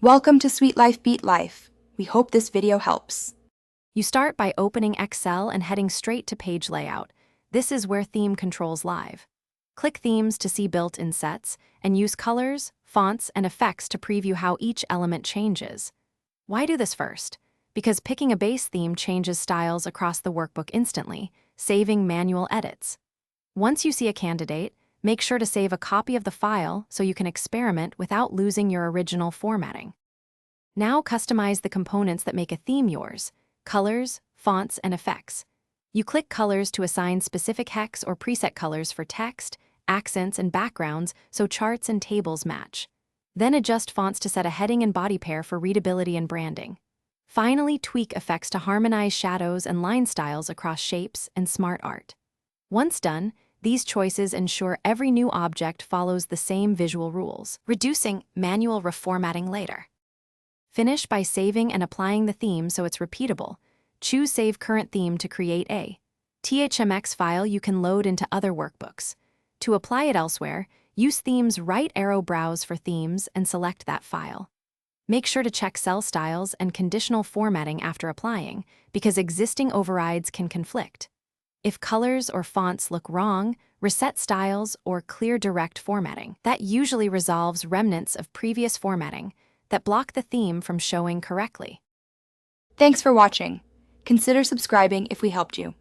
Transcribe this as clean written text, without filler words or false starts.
Welcome to Sweet Life Beat Life. We hope this video helps. You start by opening Excel and heading straight to Page Layout. This is where Theme controls live. Click Themes to see built-in sets, and use colors, fonts, and effects to preview how each element changes. Why do this first? Because picking a base theme changes styles across the workbook instantly, saving manual edits. Once you see a candidate, make sure to save a copy of the file so you can experiment without losing your original formatting. Now customize the components that make a theme yours: colors, fonts, and effects. You click Colors to assign specific hex or preset colors for text, accents, and backgrounds so charts and tables match. Then adjust fonts to set a heading and body pair for readability and branding. Finally, tweak effects to harmonize shadows and line styles across shapes and smart art. Once done, these choices ensure every new object follows the same visual rules, reducing manual reformatting later. Finish by saving and applying the theme so it's repeatable. Choose Save Current Theme to create a THMX file you can load into other workbooks. To apply it elsewhere, use Theme's right arrow browse for themes and select that file. Make sure to check cell styles and conditional formatting after applying, because existing overrides can conflict. If colors or fonts look wrong, reset styles or clear direct formatting. That usually resolves remnants of previous formatting that block the theme from showing correctly. Thanks for watching. Consider subscribing if we helped you.